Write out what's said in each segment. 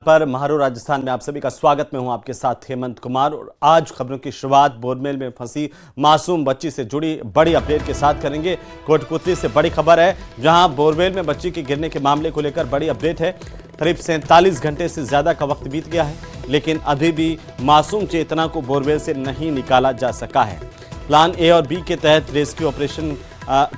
पर महारो राजस्थान में आप सभी का स्वागत। मैं हूं आपके साथ हेमंत कुमार और आज खबरों की शुरुआत बोरमेल में फंसी मासूम बच्ची से जुड़ी बड़ी अपडेट के साथ करेंगे। कोटपुतली से बड़ी खबर है, जहां बोरमेल में बच्ची के गिरने के मामले को लेकर बड़ी अपडेट है। करीब 47 घंटे से ज्यादा का वक्त बीत गया है, लेकिन अभी भी मासूम चेतना को बोरवेल से नहीं निकाला जा सका है। प्लान ए और बी के तहत रेस्क्यू ऑपरेशन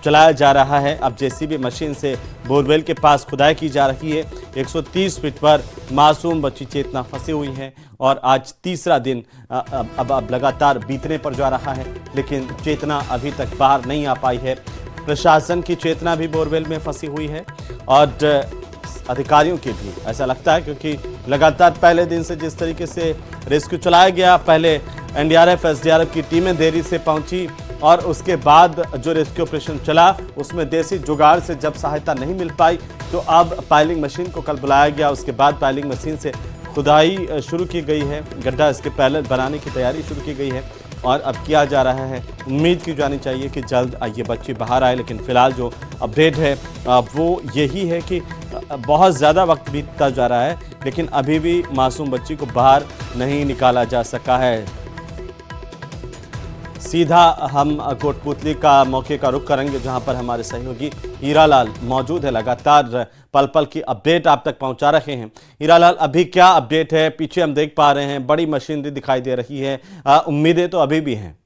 चलाया जा रहा है। अब जेसीबी मशीन से बोरवेल के पास खुदाई की जा रही है। 130 फीट पर मासूम बच्ची चेतना फंसी हुई है और आज तीसरा दिन अब लगातार बीतने पर जा रहा है, लेकिन चेतना अभी तक बाहर नहीं आ पाई है। प्रशासन की चेतना भी बोरवेल में फंसी हुई है और अधिकारियों की भी, ऐसा लगता है, क्योंकि लगातार पहले दिन से जिस तरीके से रेस्क्यू चलाया गया, पहले एनडीआरएफ एसडीआरएफ की टीमें देरी से पहुंची और उसके बाद जो रेस्क्यू ऑपरेशन चला उसमें देसी जुगाड़ से जब सहायता नहीं मिल पाई तो अब पाइलिंग मशीन को कल बुलाया गया। उसके बाद पाइलिंग मशीन से खुदाई शुरू की गई है, गड्ढा इसके पहले बनाने की तैयारी शुरू की गई है और अब किया जा रहा है। उम्मीद की जानी चाहिए कि जल्द ये बच्ची बाहर आए, लेकिन फिलहाल जो अपडेट है वो यही है कि बहुत ज़्यादा वक्त बीतता जा रहा है, लेकिन अभी भी मासूम बच्ची को बाहर नहीं निकाला जा सका है। सीधा हम कोटपुतली का मौके का रुख करेंगे, जहां पर हमारे सहयोगी हीरालाल मौजूद है। लगातार पल पल की अपडेट आप तक पहुंचा रहे हैं। हीरालाल, अभी क्या अपडेट है? पीछे हम देख पा रहे हैं बड़ी मशीनरी दिखाई दे रही है, उम्मीदें तो अभी भी हैं।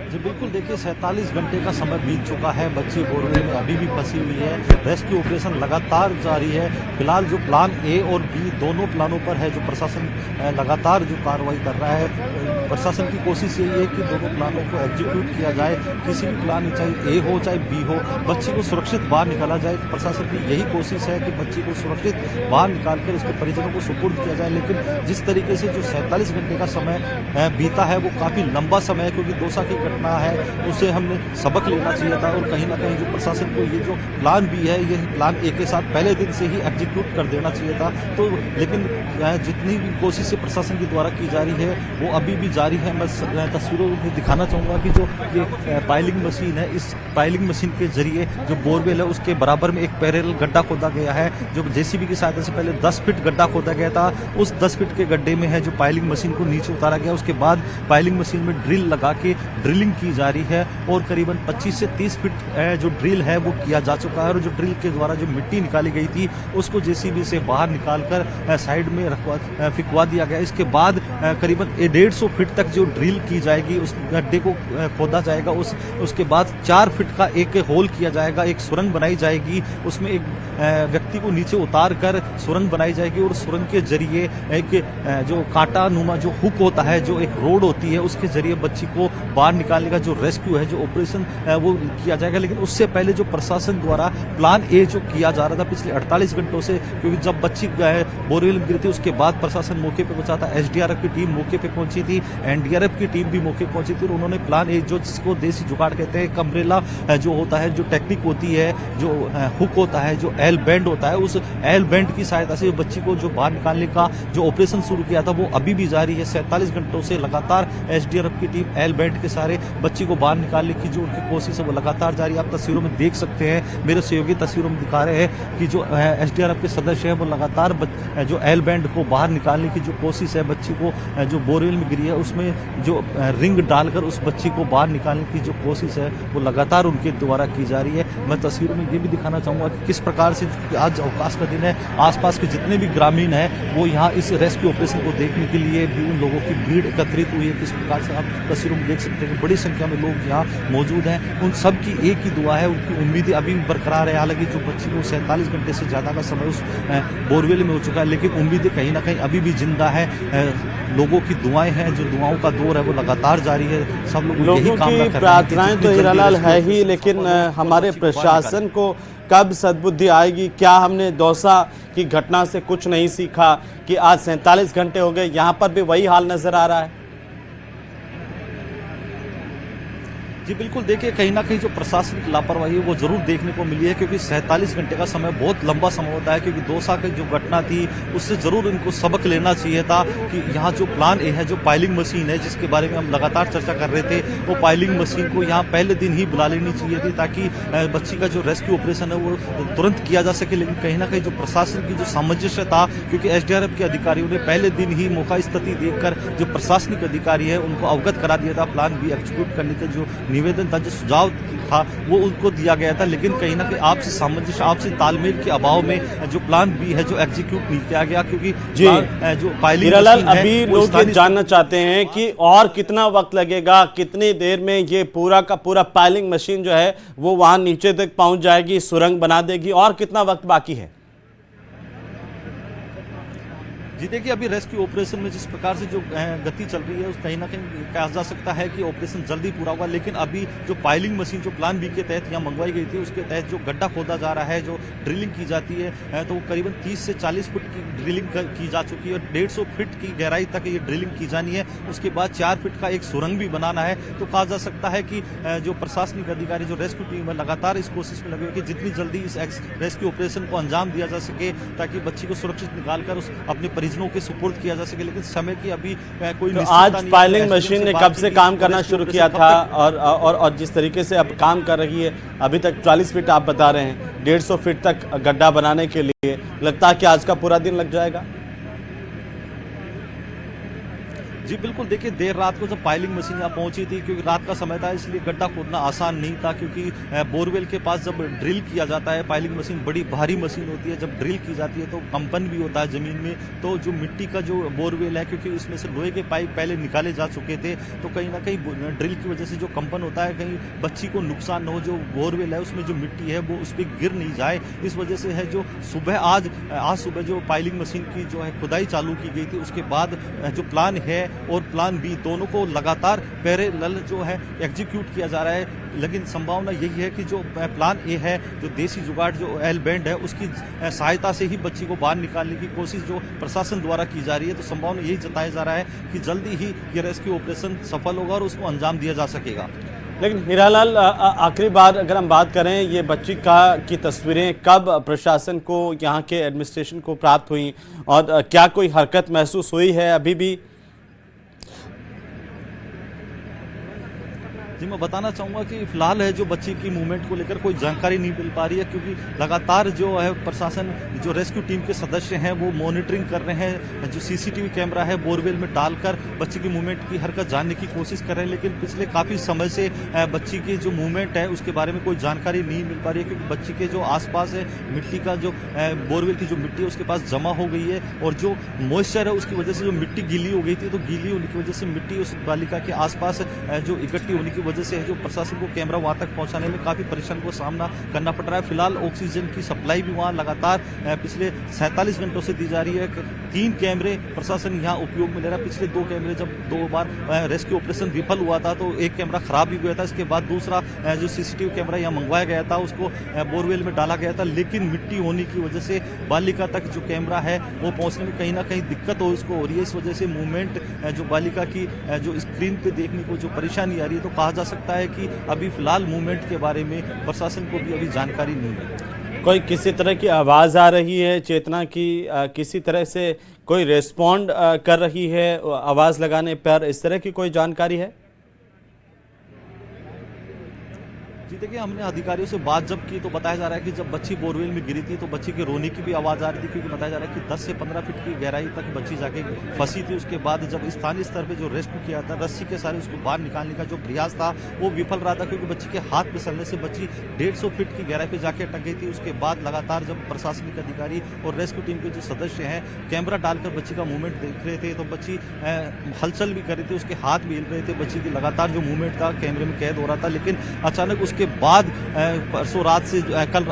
जी बिल्कुल, देखिए 47 घंटे का समय बीत चुका है। बच्ची बोरवेल में अभी भी फंसी हुई है। रेस्क्यू ऑपरेशन लगातार जारी है। फिलहाल जो प्लान ए और बी दोनों प्लानों पर है, जो प्रशासन लगातार जो कार्रवाई कर रहा है। प्रशासन की कोशिश यही है कि दोनों प्लानों को एग्जीक्यूट किया जाए। किसी भी प्लान, चाहे ए हो चाहे बी हो, बच्ची को सुरक्षित बाहर निकाला जाए। प्रशासन की यही कोशिश है कि बच्ची को सुरक्षित बाहर निकालकर उसके परिजनों को सुपुर्द किया जाए। लेकिन जिस तरीके से जो 47 घंटे का समय बीता है वो काफ़ी लंबा समय है, क्योंकि दोसा की घटना है, उसे हमने सबक लेना चाहिए था। और कहीं ना कहीं जो प्रशासन को ये जो प्लान बी है, ये प्लान ए के साथ पहले दिन से ही एग्जीक्यूट कर देना चाहिए था। तो लेकिन जितनी भी कोशिशें प्रशासन के द्वारा की जा रही है वो अभी भी जारी है। मैं तस्वीरों में दिखाना चाहूँगा कि जो ये पाइलिंग मशीन है, इस पाइलिंग मशीन के जरिए जो बोरवेल है उसके बराबर में एक पैरेलल गड्ढा खोदा गया है। जो जेसीबी की सहायता से पहले 10 फीट गड्ढा खोदा गया था, उस 10 फीट के गड्ढे में है जो पाइलिंग मशीन को नीचे उतारा गया। उसके बाद पाइलिंग मशीन में ड्रिल लगा के ड्रिलिंग की जा रही है और करीबन 25 से 30 फीट जो ड्रिल है वो किया जा चुका है। और जो ड्रिल के द्वारा जो मिट्टी निकाली गई थी उसको जेसीबी से बाहर निकालकर साइड में फिकवा दिया गया। इसके बाद करीबन 150 फीट तक जो ड्रिल की जाएगी, उस गड्ढे को खोदा जाएगा। उसके बाद 4 फीट का एक होल किया जाएगा, एक सुरंग बनाई जाएगी। उसमें एक व्यक्ति को नीचे उतार कर सुरंग बनाई जाएगी और सुरंग के जरिए एक जो कांटा नुमा जो हुक होता है, जो एक रोड होती है, उसके जरिए बच्ची को बाहर निकालने का जो रेस्क्यू है, जो ऑपरेशन वो किया जाएगा। लेकिन उससे पहले जो प्रशासन द्वारा प्लान ए जो किया जा रहा था पिछले 48 घंटों से, क्योंकि जब बच्ची बोरवेल में गिरी थी उसके बाद प्रशासन मौके पे पहुंचा था, एसडीआरएफ की टीम मौके पे पहुंची थी, एनडीआरएफ की टीम भी मौके पहुंची थी और उन्होंने प्लान ए, जो जिसको देसी जुगाड़ कहते हैं, कम्ब्रेला जो होता है, जो टेक्निक होती है, जो हुक होता है, जो एल बैंड होता है, उस एल बैंड की सहायता से बच्ची को जो बाहर निकालने का जो ऑपरेशन शुरू किया था वो अभी भी जारी है। 47 घंटों से लगातार एसडीआरएफ की टीम एल बैंड के सारे बच्ची को बाहर निकालने की जो उनकी कोशिश है वो लगातार जारी है। आप तस्वीरों में देख सकते हैं, मेरे सहयोगी तस्वीरों में दिखा रहे हैं कि जो एसडीआरएफ के सदस्य हैं वो लगातार जो एल बैंड को बाहर निकालने की जो कोशिश है, बच्ची को जो बोरवेल में गिरी है उसमें जो रिंग डालकर उस बच्ची को बाहर निकालने की जो कोशिश है वो लगातार उनके द्वारा की जा रही है। मैं तस्वीरों में ये भी दिखाना चाहूँगा कि किस प्रकार से आज अवकाश का दिन है, आसपास के जितने भी ग्रामीण हैं वो यहाँ इस रेस्क्यू ऑपरेशन को देखने के लिए भी उन लोगों की भीड़ एकत्रित हुई है। किस प्रकार से आप तस्वीरों में देख सकते हैं, बड़ी संख्या में लोग यहाँ मौजूद हैं। उन सब की एक ही दुआ है, उनकी उम्मीदें अभी भी बरकरार है। हालांकि जो बच्ची को 47 घंटे से ज़्यादा का समय उस बोरवेल में हो चुका है, लेकिन उम्मीदें कहीं ना कहीं अभी भी जिंदा है। लोगों की दुआएं हैं, जो दुआओं का दौर है वो लगातार जारी है। सब लोगों की प्रार्थनाएं तो हीरालाल है ही, लेकिन हमारे प्रशासन को कब सद्बुद्धि आएगी? क्या हमने दौसा की घटना से कुछ नहीं सीखा कि आज 47 घंटे हो गए, यहाँ पर भी वही हाल नजर आ रहा है? जी बिल्कुल, देखिए कहीं न कहीं जो प्रशासनिक लापरवाही है वो ज़रूर देखने को मिली है, क्योंकि 47 घंटे का समय बहुत लंबा समय होता है। क्योंकि दौसा की जो घटना थी उससे ज़रूर इनको सबक लेना चाहिए था कि यहाँ जो प्लान ए है, जो पाइलिंग मशीन है जिसके बारे में हम लगातार चर्चा कर रहे थे, वो पाइलिंग मशीन को यहाँ पहले दिन ही बुला लेनी चाहिए थी, ताकि बच्ची का जो रेस्क्यू ऑपरेशन है वो तुरंत किया जा सके। लेकिन कहीं न कहीं जो प्रशासन की जो सामंजस्य था, क्योंकि एसडीआरएफ के अधिकारियों ने पहले दिन ही मौका स्थिति देखकर जो प्रशासनिक अधिकारी है उनको अवगत करा दिया था, प्लान बी एग्जीक्यूट करने का जो निवेदन था, जो सुझाव था वो उनको दिया गया था। लेकिन कहीं ना कहीं आपसी सामंजस्य, आपसी तालमेल के अभाव में जो प्लान बी है जो एग्जीक्यूट नहीं किया गया, क्योंकि जी जो पाइलिंग हीरालाल, अभी लोग ये जानना चाहते हैं कि और कितना वक्त लगेगा, कितनी देर में ये पूरा का पूरा पाइलिंग मशीन जो है वो वहां नीचे तक पहुंच जाएगी, सुरंग बना देगी, और कितना वक्त बाकी है? जी देखिए, अभी रेस्क्यू ऑपरेशन में जिस प्रकार से जो गति चल रही है उस कहीं ना कहीं कहा जा सकता है कि ऑपरेशन जल्दी पूरा होगा। लेकिन अभी जो पाइलिंग मशीन जो प्लान बी के तहत यहाँ मंगवाई गई थी उसके तहत जो गड्ढा खोदा जा रहा है, जो ड्रिलिंग की जाती है, तो करीबन 30 से 40 फुट की ड्रिलिंग की जा चुकी है। 150 फीट की गहराई तक ये ड्रिलिंग की जानी है। उसके बाद 4 फीट का एक सुरंग भी बनाना है। तो कहा जा सकता है कि जो प्रशासनिक अधिकारी, जो रेस्क्यू टीम है, लगातार इस कोशिश में लगे हुए कि जितनी जल्दी इस रेस्क्यू ऑपरेशन को अंजाम दिया जा सके, ताकि बच्ची को सुरक्षित निकालकर उस अपने परिजनों के सुपुर्द किया जा सके। लेकिन समय की अभी कोई तो आज पाइलिंग मशीन ने कब से काम करना शुरू किया था, और जिस तरीके से अब काम कर रही है, अभी तक 40 फीट आप बता रहे हैं, 150 फीट तक गड्ढा बनाने के लिए लगता है कि आज का पूरा दिन लग जाएगा? जी बिल्कुल, देखिए देर रात को जब पाइलिंग मशीन यहाँ पहुंची थी, क्योंकि रात का समय था इसलिए गड्ढा खोदना आसान नहीं था, क्योंकि बोरवेल के पास जब ड्रिल किया जाता है, पाइलिंग मशीन बड़ी भारी मशीन होती है, जब ड्रिल की जाती है तो कंपन भी होता है ज़मीन में। तो जो मिट्टी का जो बोरवेल है, क्योंकि उसमें से लोहे के पाइप पहले निकाले जा चुके थे, तो कहीं ना कहीं ड्रिल की वजह से जो कंपन होता है, कहीं बच्ची को नुकसान न हो, जो बोरवेल है उसमें जो मिट्टी है वो उस पर गिर नहीं जाए, इस वजह से है जो सुबह आज सुबह जो पाइलिंग मशीन की जो है खुदाई चालू की गई थी। उसके बाद जो प्लान है और प्लान बी दोनों को लगातार पैरेलल जो है एग्जीक्यूट किया जा रहा है। लेकिन संभावना यही है कि जो प्लान ए है, जो देसी जुगाड़ जो एल बैंड है, उसकी सहायता से ही बच्ची को बाहर निकालने की कोशिश जो प्रशासन द्वारा की जा रही है। तो संभावना यही जताया जा रहा है कि जल्दी ही ये रेस्क्यू ऑपरेशन सफल होगा और उसको अंजाम दिया जा सकेगा। लेकिन हीरालाल, आखिरी बार अगर हम बात करें, ये बच्ची की तस्वीरें कब प्रशासन को, यहाँ के एडमिनिस्ट्रेशन को प्राप्त हुई, और क्या कोई हरकत महसूस हुई है अभी भी? जी मैं बताना चाहूँगा कि फिलहाल है जो बच्ची की मूवमेंट को लेकर कोई जानकारी नहीं मिल पा रही है, क्योंकि लगातार जो है प्रशासन, जो रेस्क्यू टीम के सदस्य हैं वो मॉनिटरिंग कर रहे हैं, जो सीसीटीवी कैमरा है बोरवेल में डालकर बच्ची की मूवमेंट की हरकत जानने की कोशिश कर रहे हैं। लेकिन पिछले काफ़ी समय से बच्ची की जो मूवमेंट है उसके बारे में कोई जानकारी नहीं मिल पा रही है, क्योंकि बच्ची के जो आसपास है मिट्टी का जो बोरवेल की जो मिट्टी है उसके पास जमा हो गई है, और जो मॉइस्चर है उसकी वजह से जो मिट्टी गीली हो गई थी, तो गीली होने की वजह से मिट्टी उस बालिका के आसपास जो इकट्ठी होने की वजह से जो प्रशासन को कैमरा वहां तक पहुंचाने में काफी परेशानी को सामना करना पड़ रहा है। फिलहाल ऑक्सीजन की सप्लाई भी वहां लगातार पिछले 47 घंटों से दी जा रही है। 3 कैमरे प्रशासन यहां उपयोग में ले रहा है। पिछले 2 कैमरे, जब 2 बार रेस्क्यू ऑपरेशन विफल हुआ था तो एक कैमरा खराब भी हुआ था। इसके बाद दूसरा जो सीसीटीवी कैमरा यहाँ मंगवाया गया था उसको बोरवेल में डाला गया था, लेकिन मिट्टी होने की वजह से बालिका तक जो कैमरा है वो पहुंचने में कहीं ना कहीं दिक्कत उसको हो रही है। इस वजह से मूवमेंट जो बालिका की जो स्क्रीन पे देखने को जो परेशानी आ रही है, तो कहा जा सकता है कि अभी फिलहाल मूवमेंट के बारे में प्रशासन को भी अभी जानकारी नहीं है। कोई किसी तरह की आवाज़ आ रही है चेतना की, किसी तरह से कोई रेस्पॉन्ड कर रही है आवाज़ लगाने पर, इस तरह की कोई जानकारी है? जी देखिए, हमने अधिकारियों से बात जब की तो बताया जा रहा है कि जब बच्ची बोरवेल में गिरी थी तो बच्ची के रोने की भी आवाज़ आ रही थी, क्योंकि बताया जा रहा है कि 10 से 15 फीट की गहराई तक बच्ची जाके फंसी थी। उसके बाद जब स्थानीय स्तर पे जो रेस्क्यू किया था, रस्सी के सारे उसको बाहर निकालने का जो प्रयास था वो विफल रहा था, क्योंकि बच्ची के हाथ फिसलने से बच्ची 150 फीट की गहराई पर जाके अटक गई थी। उसके बाद लगातार जब प्रशासनिक अधिकारी और रेस्क्यू टीम के जो सदस्य हैं कैमरा डालकर बच्ची का मूवमेंट देख रहे थे, तो बच्ची हलचल भी कर रही थी, उसके हाथ भी हिल रहे थे, बच्ची की लगातार जो मूवमेंट था कैमरे में कैद हो रहा था। लेकिन अचानक उसके बाद परसों रात से कल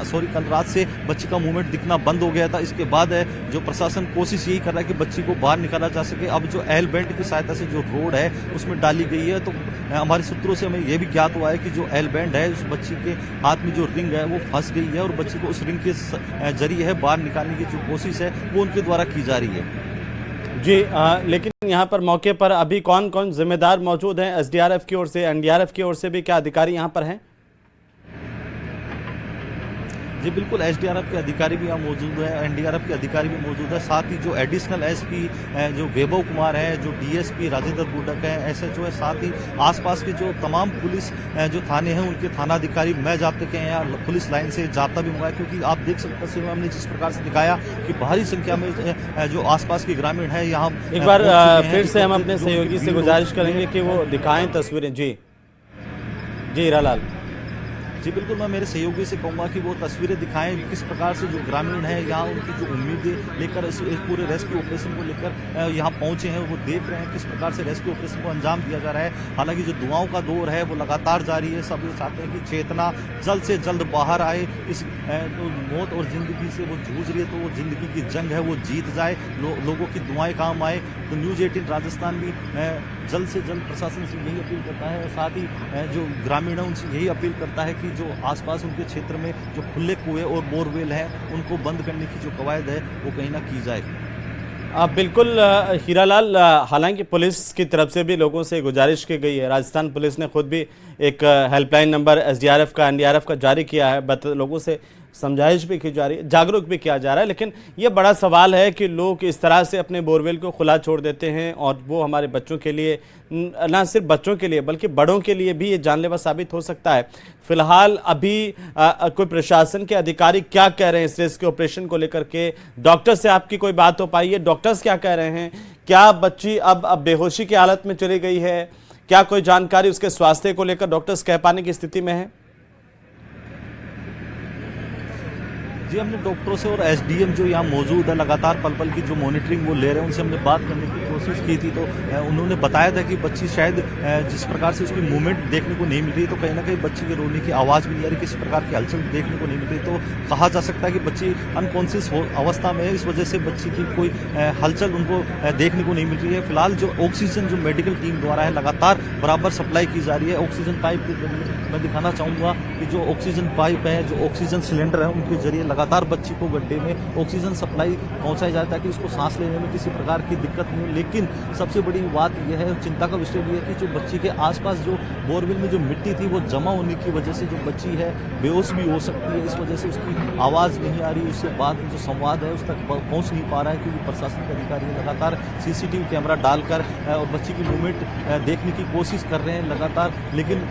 रात से बच्ची का मूवमेंट दिखना बंद हो गया था। इसके बाद जो प्रशासन कोशिश यही कर रहा है कि बच्ची को बाहर निकाला जा सके। अब जो एल बैंड की सहायता से जो रोड है उसमें डाली गई है, तो हमारे सूत्रों से हमें यह भी ज्ञात हुआ है कि जो एल बैंड है उस बच्ची के हाथ में जो रिंग है वो फंस गई है, और बच्ची को उस रिंग के जरिए है बाहर निकालने की जो कोशिश है वो उनके द्वारा की जा रही है। जी लेकिन यहाँ पर मौके पर अभी कौन कौन जिम्मेदार मौजूद हैं? एसडीआरएफ की ओर से, एनडीआरएफ की ओर से भी क्या अधिकारी यहाँ पर हैं? जी बिल्कुल, एसडीआरएफ के अधिकारी भी यहाँ मौजूद है, एनडीआरएफ के अधिकारी भी मौजूद है। साथ ही जो एडिशनल एसपी जो वैभव कुमार है, जो डीएसपी राजेंद्र बुडक है, एसएचओ है, साथ ही आसपास के जो तमाम पुलिस जो थाने हैं उनके थानाधिकारी मैं जाब्ते के यहाँ पुलिस लाइन से जाब्ता भी मंगाया, क्योंकि आप देख सकते हैं हमने जिस प्रकार से दिखाया कि भारी संख्या में जो आसपास के ग्रामीण है यहाँ एक बार फिर से हम अपने सहयोगी से गुजारिश करेंगे कि वो दिखाएं तस्वीरें। जी जी हीरालाल। जी बिल्कुल, मैं मेरे सहयोगी से कहूँगा कि वो तस्वीरें दिखाएं किस प्रकार से जो ग्रामीण है यहाँ उनकी जो उम्मीदें लेकर इस पूरे रेस्क्यू ऑपरेशन को लेकर यहाँ पहुँचे हैं, वो देख रहे हैं किस प्रकार से रेस्क्यू ऑपरेशन को अंजाम दिया जा रहा है। हालांकि जो दुआओं का दौर है वो लगातार जारी है। सब ये चाहते हैं कि चेतना जल्द से जल्द बाहर आए, इस तो मौत और ज़िंदगी से वो जूझ रही है, तो वो ज़िंदगी की जंग है वो जीत जाए, लोगों की दुआएँ काम आए। तो न्यूज़ 18 राजस्थान भी जल्द से जल्द प्रशासन से यही अपील करता है, और साथ ही जो ग्रामीण है उनसे यही अपील करता है कि जो आसपास उनके क्षेत्र में जो खुले कुएं और बोरवेल हैं उनको बंद करने की जो कवायद है वो कहीं ना की जाए। बिल्कुल हीरालाल, हालांकि पुलिस की तरफ से भी लोगों से गुजारिश की गई है, राजस्थान पुलिस ने खुद भी एक हेल्पलाइन नंबर एसडीआरएफ का, एनडीआरएफ का जारी किया है, बट लोगों से समझाइश भी की जा रही है, जागरूक भी किया जा रहा है। लेकिन ये बड़ा सवाल है कि लोग इस तरह से अपने बोरवेल को खुला छोड़ देते हैं, और वो हमारे बच्चों के लिए, ना सिर्फ बच्चों के लिए बल्कि बड़ों के लिए भी ये जानलेवा साबित हो सकता है। फिलहाल अभी कोई प्रशासन के अधिकारी क्या कह रहे हैं इस रेस्क्यू ऑपरेशन को लेकर के? डॉक्टर से आपकी कोई बात हो पाई है? डॉक्टर्स क्या कह रहे हैं? क्या बच्ची अब बेहोशी की हालत में चली गई है? क्या कोई जानकारी उसके स्वास्थ्य को लेकर डॉक्टर्स कह पाने की स्थिति में है? जी, हमने डॉक्टरों से और एसडीएम जो यहाँ मौजूद है लगातार पल पल की जो मॉनिटरिंग वो ले रहे हैं, उनसे हमने बात करने की कोशिश की थी। तो उन्होंने बताया था कि बच्ची शायद जिस प्रकार से उसकी मूवमेंट देखने को नहीं मिल रही, तो कहीं ना कहीं बच्ची के रोने की आवाज़ भी नहीं आ रही, किसी प्रकार की हलचल देखने को नहीं मिल रही। तो कहा जा सकता है कि बच्ची अनकॉन्शियस अवस्था में है, इस वजह से बच्ची की कोई हलचल उनको देखने को नहीं मिल रही है। फिलहाल जो ऑक्सीजन जो मेडिकल टीम द्वारा है लगातार बराबर सप्लाई की जा रही है। ऑक्सीजन पाइप के जरिए मैं दिखाना चाहूँगा कि जो ऑक्सीजन पाइप है, जो ऑक्सीजन सिलेंडर है, उनके जरिए लगातार बच्ची को गड्ढे में ऑक्सीजन सप्लाई पहुंचाई जाता है कि उसको सांस लेने में किसी प्रकार की दिक्कत नहीं हो। लेकिन सबसे बड़ी बात यह है, चिंता का विषय भी है कि जो बच्ची के आसपास जो बोरवेल में जो मिट्टी थी वो जमा होने की वजह से जो बच्ची है बेहोश भी हो सकती है। इस वजह से उसकी आवाज़ नहीं आ रही, उससे बात जो संवाद है उस तक पहुँच नहीं पा रहा है, क्योंकि प्रशासन के अधिकारी लगातार सीसीटीवी कैमरा डालकर और बच्ची की मूवमेंट देखने की कोशिश कर रहे हैं लगातार। लेकिन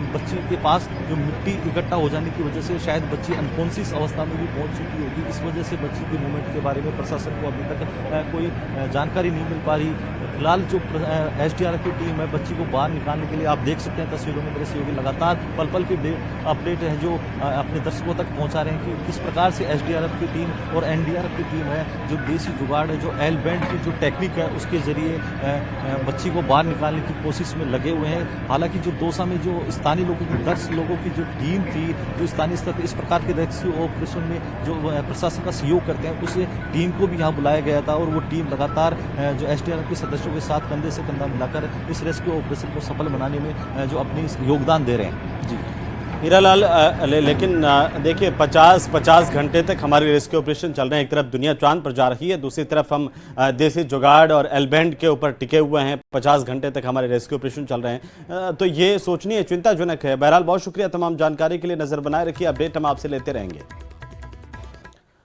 बच्ची के पास जो मिट्टी इकट्ठा हो जाने की वजह से शायद बच्ची अनकॉन्शियस अवस्था में भी पहुंच चुकी होगी। इस वजह से बच्ची के मूवमेंट के बारे में प्रशासन को अभी तक कोई जानकारी नहीं मिल पा रही। फिलहाल जो एसडीआरएफ की टीम है बच्ची को बाहर निकालने के लिए, आप देख सकते हैं तस्वीरों में मेरे सहयोगी लगातार पल पल की अपडेट है जो अपने दर्शकों तक पहुंचा रहे हैं कि किस प्रकार से एसडीआरएफ की टीम और एनडीआरएफ की टीम है जो देसी जुगाड़ है, जो एल बैंड की जो टेक्निक है उसके जरिए बच्ची को बाहर निकालने की कोशिश में लगे हुए हैं। हालांकि जो दौसा में जो स्थानीय लोगों की 10 लोगों की जो टीम थी, जो स्थानीय स्तर पर इस प्रकार के रेस्क्यू ऑपरेशन में जो प्रशासन का सहयोग करते हैं, उस टीम को भी यहाँ बुलाया गया था, और वो टीम लगातार जो एसडीआरएफ के सदस्यों के साथ कंधे से कंधा मिलाकर इस रेस्क्यू ऑपरेशन को सफल बनाने में जो अपनी योगदान दे रहे हैं। जी हीरालाल, लेकिन देखिए 50 घंटे तक हमारे रेस्क्यू ऑपरेशन चल रहे हैं। एक तरफ दुनिया चांद पर जा रही है, दूसरी तरफ हम देसी जुगाड़ और एलबैंड के ऊपर टिके हुए हैं। 50 घंटे तक हमारे रेस्क्यू ऑपरेशन चल रहे हैं, तो ये सोचनीय, चिंताजनक है। बहरहाल बहुत शुक्रिया तमाम जानकारी के लिए, नजर बनाए रखिए, अपडेट हम आपसे लेते रहेंगे।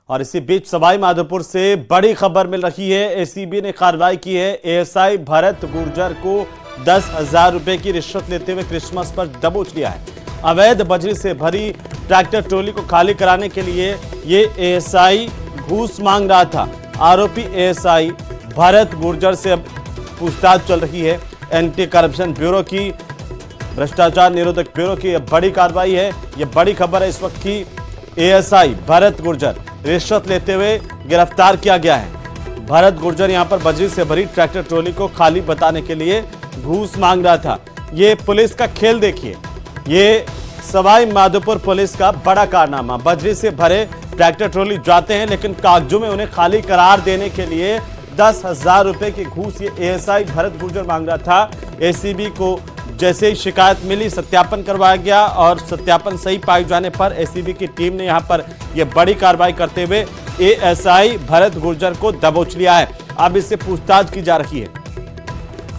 और इसी बीच सवाई माधोपुर से बड़ी खबर मिल रही है। एसीबी ने कार्रवाई की है। एएसआई भरत गुर्जर को 10,000 रुपए की रिश्वत लेते हुए क्रिसमस पर दबोच लिया है। अवैध बजरी से भरी ट्रैक्टर ट्रॉली को खाली कराने के लिए ये एएसआई घूस मांग रहा था। आरोपी एएसआई भरत गुर्जर से अब पूछताछ चल रही है। एंटी करप्शन ब्यूरो की, भ्रष्टाचार निरोधक ब्यूरो की यह बड़ी कार्रवाई है। यह बड़ी खबर है इस वक्त की। एएसआई भरत गुर्जर रिश्वत लेते हुए गिरफ्तार किया गया है। भरत गुर्जर यहां पर बजरी से भरी ट्रैक्टर ट्रॉली को खाली बताने के लिए घूस मांग रहा था। ये पुलिस का खेल देखिए, ये सवाई माधोपुर पुलिस का बड़ा कारनामा। बजरी से भरे ट्रैक्टर ट्रॉली जाते हैं, लेकिन कागजों में उन्हें खाली करार देने के लिए 10,000 रुपए की घूस ये एएसआई भरत गुर्जर मांग रहा था। एसीबी को जैसे ही शिकायत मिली, सत्यापन करवाया गया, और सत्यापन सही पाए जाने पर एसीबी की टीम ने यहां पर यह बड़ी कार्रवाई करते हुए एएसआई भरत गुर्जर को दबोच लिया है। अब इससे पूछताछ की जा रही है।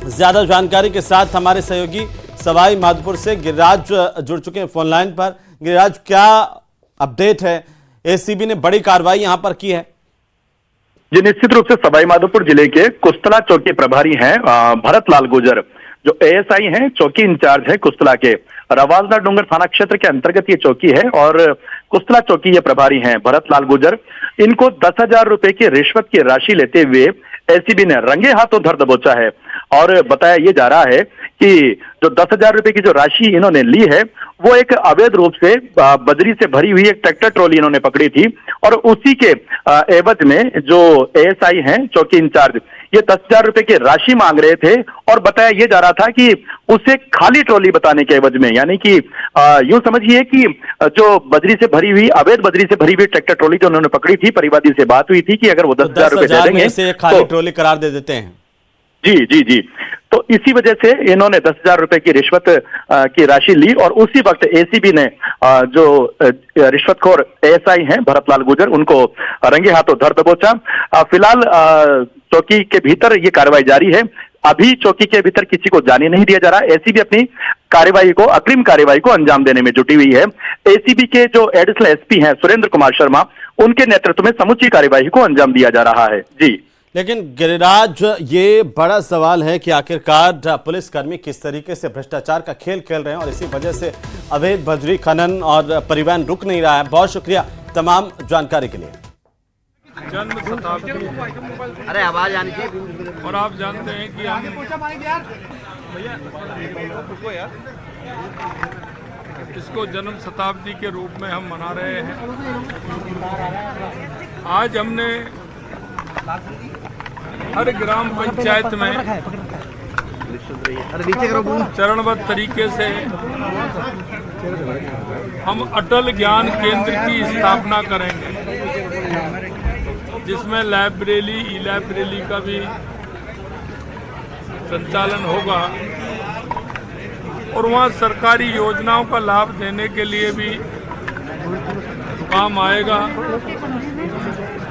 ज्यादा जानकारी के साथ हमारे सहयोगी सवाई माधोपुर से गिरिराज जुड़ चुके हैं फोन लाइन पर। गिरिराज, क्या अपडेट है? एसीबी ने बड़ी कार्रवाई यहां पर की है। जी, निश्चित रूप से सवाई माधोपुर जिले के कुस्तला चौकी प्रभारी हैं भरत लाल गुर्जर, जो एएसआई हैं, चौकी इंचार्ज है कुस्तला के। रवाजदा डूंगर थाना क्षेत्र के अंतर्गत ये चौकी है और कुस्तला चौकी ये प्रभारी हैं भरत लाल गुर्जर। इनको 10,000 रुपए की रिश्वत की राशि लेते हुए एसीबी ने रंगे हाथों धर दबोचा है और बताया ये जा रहा है कि जो 10,000 रुपए की जो राशि इन्होंने ली है वो एक अवैध रूप से बजरी से भरी हुई एक ट्रैक्टर ट्रॉली इन्होंने पकड़ी थी और उसी के एवज में जो एएसआई हैं चौकी इंचार्ज ये 10,000 रुपए की राशि मांग रहे थे और बताया ये जा रहा था कि उसे खाली ट्रॉली बताने के एवज में, यानी कि यूं समझिए कि जो बजरी से भरी हुई अवैध बजरी से भरी हुई ट्रैक्टर ट्रॉली जो उन्होंने पकड़ी थी, परिवादी से बात हुई थी कि अगर वो 10,000 रुपए दे देंगे से खाली ट्रॉली करार दे देते हैं। जी जी जी, तो इसी वजह से इन्होंने 10,000 रुपए की रिश्वत की राशि ली और उसी वक्त एसीबी ने जो रिश्वतखोर एएसआई हैं भरत लाल गुर्जर उनको रंगे हाथों धर दबोचा। फिलहाल चौकी के भीतर ये कार्रवाई जारी है। अभी चौकी के भीतर किसी को जाने नहीं दिया जा रहा। एसीबी अपनी कार्यवाही को, अग्रिम कार्यवाही को अंजाम देने में जुटी हुई है। एसीबी के जो एडिशनल एसपी हैं सुरेंद्र कुमार शर्मा, उनके नेतृत्व में समूची कार्यवाही को अंजाम दिया जा रहा है। जी, लेकिन गिरिराज, ये बड़ा सवाल है कि आखिरकार पुलिसकर्मी किस तरीके से भ्रष्टाचार का खेल खेल रहे हैं और इसी वजह से अवैध बजरी खनन और परिवहन रुक नहीं रहा है। बहुत शुक्रिया तमाम जानकारी के लिए। जन्म शताब्दी अरे आवाज आनी चाहिए। और आप जानते हैं कि हम इसको जन्म शताब्दी के रूप में हम मना रहे हैं। आज हमने हर ग्राम पंचायत में चरणबद्ध तरीके से हम अटल ज्ञान केंद्र की स्थापना करेंगे, जिसमें लाइब्रेरी, ई लाइब्रेरी का भी संचालन होगा और वहाँ सरकारी योजनाओं का लाभ देने के लिए भी काम आएगा।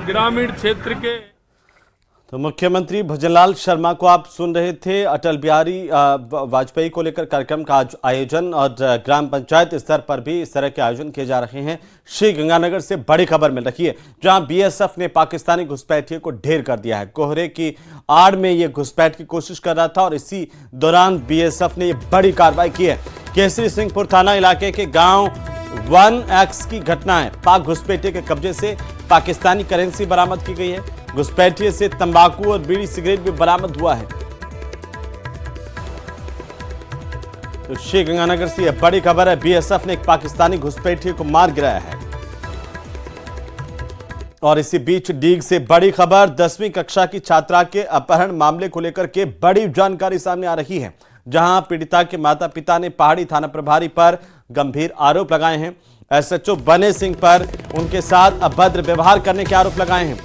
ग्रामीण क्षेत्र के तो मुख्यमंत्री भजनलाल शर्मा को आप सुन रहे थे। अटल बिहारी वाजपेयी को लेकर कार्यक्रम का आज आयोजन और ग्राम पंचायत स्तर पर भी इस तरह के आयोजन किए जा रहे हैं। श्री गंगानगर से बड़ी खबर मिल रही है, जहां बीएसएफ ने पाकिस्तानी घुसपैठियों को ढेर कर दिया है। कोहरे की आड़ में ये घुसपैठ की कोशिश कर रहा था और इसी दौरान बीएसएफ ने ये बड़ी कार्रवाई की है। केसरी सिंहपुर थाना इलाके के गाँव 1X की घटना है। पाक घुसपैठिए के कब्जे से पाकिस्तानी करेंसी बरामद की गई है। घुसपैठिए से तंबाकू और बीड़ी सिगरेट भी बरामद हुआ है। तो श्री गंगानगर से यह बड़ी खबर है, बीएसएफ ने एक पाकिस्तानी घुसपैठिए को मार गिराया है। और इसी बीच डीग से बड़ी खबर, 10वीं कक्षा की छात्रा के अपहरण मामले को लेकर के बड़ी जानकारी सामने आ रही है, जहां पीड़िता के माता पिता ने पहाड़ी थाना प्रभारी पर गंभीर आरोप लगाए हैं। एसएचओ बने सिंह पर उनके साथ अभद्र व्यवहार करने के आरोप लगाए हैं।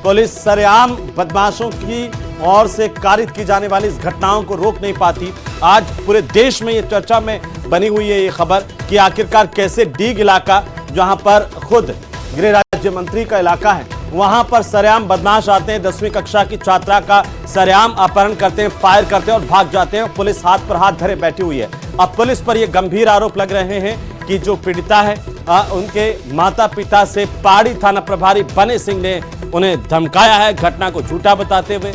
पुलिस सरेआम बदमाशों की ओर से कारित की जाने वाली इस घटनाओं को रोक नहीं पाती। आज पूरे देश में ये चर्चा में बनी हुई है ये खबर कि आखिरकार कैसे डीग इलाका, जहां पर खुद गृह राज्य मंत्री का इलाका है, वहां पर सरेआम बदमाश आते हैं, 10वीं कक्षा की छात्रा का सरेआम अपहरण करते हैं, फायर करते हैं और भाग जाते हैं। पुलिस हाथ पर हाथ धरे बैठी हुई है। अब पुलिस पर यह गंभीर आरोप लग रहे हैं कि जो पीड़िता है उनके माता पिता से पहाड़ी थाना प्रभारी बने सिंह ने उन्हें धमकाया है, घटना को झूठा बताते हुए।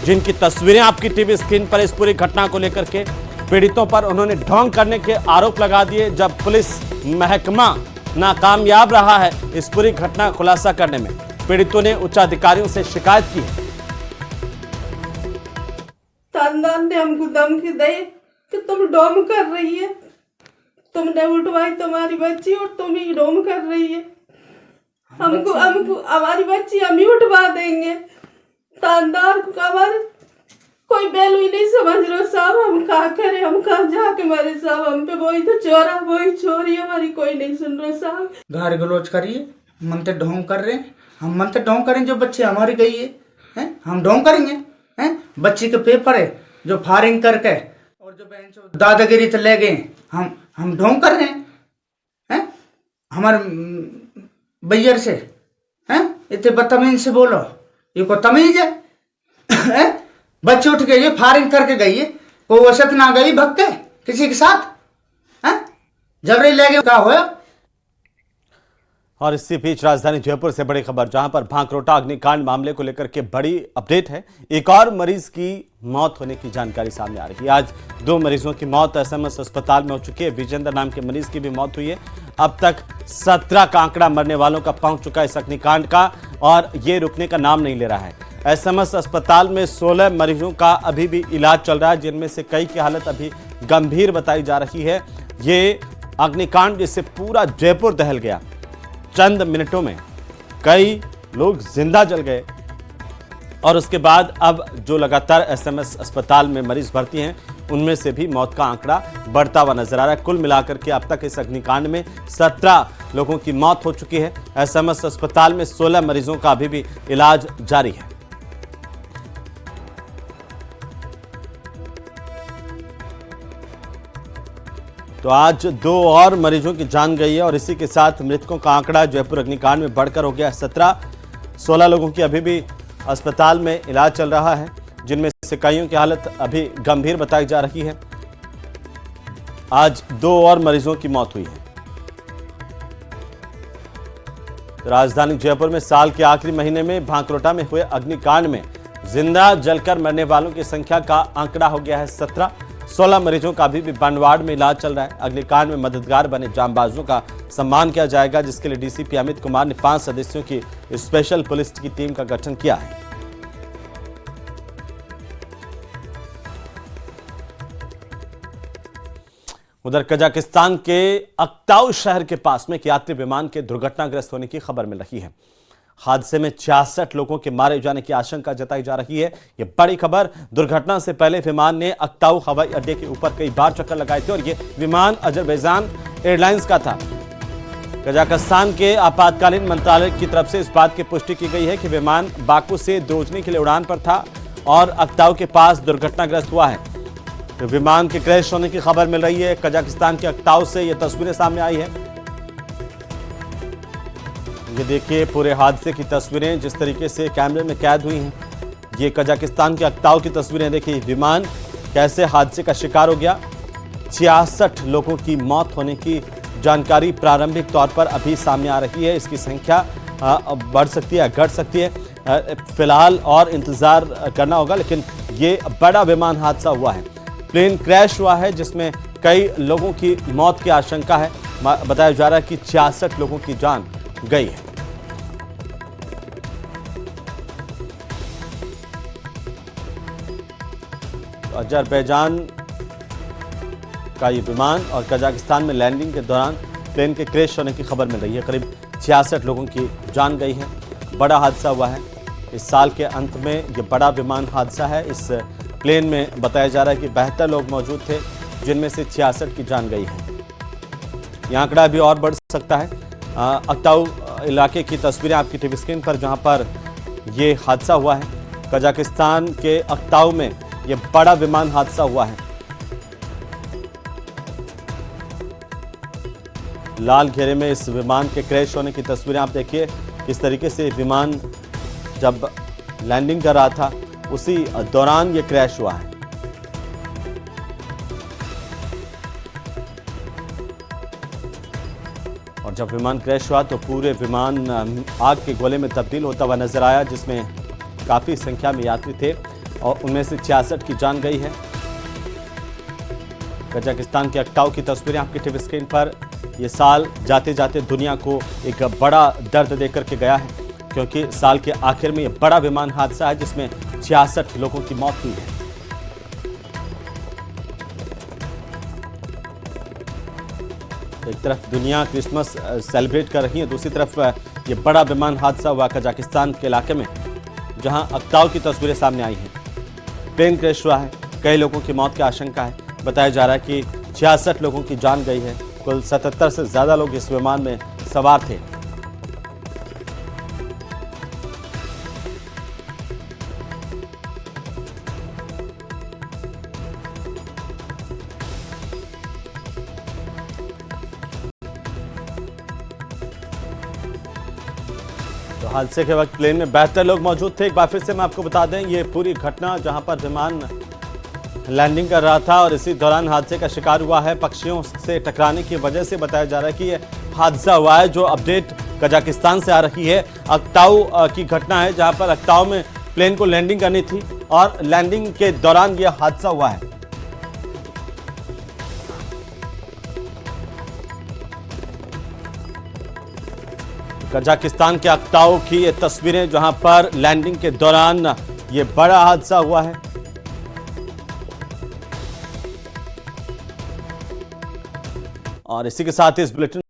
जिनकी तस्वीरें आपकी टीवी स्क्रीन पर इस पूरी घटना को लेकर के पीड़ितों पर उन्होंने ढोंग करने के आरोप लगा दिए। जब पुलिस महकमा नाकामयाब रहा है इस पूरी घटना का खुलासा करने में, पीड़ितों ने उच्च अधिकारियों से शिकायत की है। खानदान ने हमको धमकी दी कि तुम डोम कर रही है, तुमने उठवाई तुम्हारी बच्ची और तुम ही डोम कर रही है। हमको हमारी बच्ची हम ही उठवा देंगे। तानदार को हमारे कोई वैल्यू ही नहीं समझ रहे साहब। हम कहा करें, हम कहा जाके मरे साहब। हम पे वही तो चोरा वही चोरी, हमारी कोई नहीं सुन रहा साहब। गार गलोच करिए, मनते ढोंग कर रहे हैं। हम मनते ढोंग करें, जो बच्ची हमारी गई है हम ढोंग करेंगे हैं? बच्ची के पेपर है जो फायरिंग करके और जो दादागिरी तो ले गए, हम ढोंग कर रहे हैं? हमारे बैयर से हैं इतने बदतमीज से बोलो, ये को तमीज है? हैं? बच्चे उठ गई है, फायरिंग करके गई है, कोई वसत ना गई भग के किसी के साथ हैं? जबरी ले गए, क्या हुआ? और इसी बीच राजधानी जयपुर से बड़ी खबर, जहां पर भांकरोटा अग्निकांड मामले को लेकर के बड़ी अपडेट है। एक और मरीज की मौत होने की जानकारी सामने आ रही है। आज 2 मरीजों की मौत एसएमएस अस्पताल में हो चुकी है। विजेंद्र नाम के मरीज की भी मौत हुई है। अब तक 17 का आंकड़ा मरने वालों का पहुंच चुका है इस अग्निकांड का, और ये रुकने का नाम नहीं ले रहा है। एसएमएस अस्पताल में 16 मरीजों का अभी भी इलाज चल रहा है, जिनमें से कई की हालत अभी गंभीर बताई जा रही है। ये अग्निकांड जिससे पूरा जयपुर दहल गया, चंद मिनटों में कई लोग जिंदा जल गए, और उसके बाद अब जो लगातार एसएमएस अस्पताल में मरीज भर्ती हैं, उनमें से भी मौत का आंकड़ा बढ़ता हुआ नजर आ रहा है। कुल मिलाकर के अब तक इस अग्निकांड में 17 लोगों की मौत हो चुकी है। एसएमएस अस्पताल में 16 मरीजों का अभी भी इलाज जारी है। तो आज 2 और मरीजों की जान गई है, और इसी के साथ मृतकों का आंकड़ा जयपुर अग्निकांड में बढ़कर हो गया 17। 16 लोगों की अभी भी अस्पताल में इलाज चल रहा है, जिनमें से कईयों की हालत अभी गंभीर बताई जा रही है। आज 2 और मरीजों की मौत हुई है। राजधानी जयपुर में साल के आखिरी महीने में भांकरोटा में हुए अग्निकांड में जिंदा जलकर मरने वालों की संख्या का आंकड़ा हो गया है 17। 16 मरीजों का अभी भी बनवाड़ में इलाज चल रहा है। अग्निकांड में मददगार बने जांबाजों का सम्मान किया जाएगा, जिसके लिए डीसीपी अमित कुमार ने 5 सदस्यों की स्पेशल पुलिस की टीम का गठन किया है। उधर कजाकिस्तान के अक्ताउ शहर के पास में एक यात्री विमान के दुर्घटनाग्रस्त होने की खबर मिल रही है। हादसे में 66 लोगों के मारे जाने की आशंका जताई जा रही है। यह बड़ी खबर, दुर्घटना से पहले विमान ने अक्ताउ हवाई अड्डे के ऊपर कई बार चक्कर लगाए थे, और यह विमान अजरबैजान एयरलाइंस का था। कजाकिस्तान के आपातकालीन मंत्रालय की तरफ से इस बात की पुष्टि की गई है कि विमान बाकू से दोजनी के लिए उड़ान पर था और अक्ताउ के पास दुर्घटनाग्रस्त हुआ है। तो विमान के क्रैश होने की खबर मिल रही है। कजाकिस्तान के अक्ताउ से यह तस्वीरें सामने आई है। ये देखिए पूरे हादसे की तस्वीरें जिस तरीके से कैमरे में कैद हुई हैं। ये कजाकिस्तान के अक्ताउ की तस्वीरें देखिए, विमान कैसे हादसे का शिकार हो गया। 66 लोगों की मौत होने की जानकारी प्रारंभिक तौर पर अभी सामने आ रही है। इसकी संख्या बढ़ सकती है, घट सकती है, फिलहाल और इंतजार करना होगा। लेकिन ये बड़ा विमान हादसा हुआ है, प्लेन क्रैश हुआ है, जिसमें कई लोगों की मौत की आशंका है। बताया जा रहा है कि 66 लोगों की जान गई है। तो अजरबैजान का ये विमान और कजाकिस्तान में लैंडिंग के दौरान प्लेन के क्रैश होने की खबर मिल रही है। करीब 66 लोगों की जान गई है। बड़ा हादसा हुआ है। इस साल के अंत में ये बड़ा विमान हादसा है। इस प्लेन में बताया जा रहा है कि 72 लोग मौजूद थे, जिनमें से 66 की जान गई है। यह आंकड़ा भी और बढ़ सकता है। अक्ताउ इलाके की तस्वीरें आपकी टीवी स्क्रीन पर, जहां पर यह हादसा हुआ है। कजाकिस्तान के अक्ताउ में यह बड़ा विमान हादसा हुआ है। लाल घेरे में इस विमान के क्रैश होने की तस्वीरें आप देखिए। किस तरीके से विमान जब लैंडिंग कर रहा था, उसी दौरान यह क्रैश हुआ है। और जब विमान क्रैश हुआ तो पूरे विमान आग के गोले में तब्दील होता हुआ नजर आया, जिसमें काफी संख्या में यात्री थे और उनमें से 66 की जान गई है। कजाकिस्तान के अक्ताउ की तस्वीरें आपकी टीवी स्क्रीन पर। यह साल जाते जाते दुनिया को एक बड़ा दर्द देकर के गया है, क्योंकि साल के आखिर में यह बड़ा विमान हादसा है, जिसमें 66 लोगों की मौत हुई है। एक तरफ दुनिया क्रिसमस सेलिब्रेट कर रही है, दूसरी तरफ ये बड़ा विमान हादसा हुआ कजाकिस्तान के इलाके में, जहां अक्ताउ की तस्वीरें सामने आई हैं। प्लेन क्रैश हुआ है, कई लोगों की मौत की आशंका है। बताया जा रहा है कि 66 लोगों की जान गई है। कुल 77 से ज्यादा लोग इस विमान में सवार थे। तो हादसे के वक्त प्लेन में 72 लोग मौजूद थे। एक बार फिर से मैं आपको बता दें, ये पूरी घटना जहां पर विमान लैंडिंग कर रहा था और इसी दौरान हादसे का शिकार हुआ है। पक्षियों से टकराने की वजह से बताया जा रहा है कि ये हादसा हुआ है। जो अपडेट कजाकिस्तान से आ रही है, अक्ताऊ की घटना है जहां पर अक्ताऊ में प्लेन को लैंडिंग करनी थी और लैंडिंग के दौरान यह हादसा हुआ है। कजाकिस्तान के अक्ताऊ की ये तस्वीरें जहां पर लैंडिंग के दौरान ये बड़ा हादसा हुआ है। और इसी के साथ इस बुलेटिन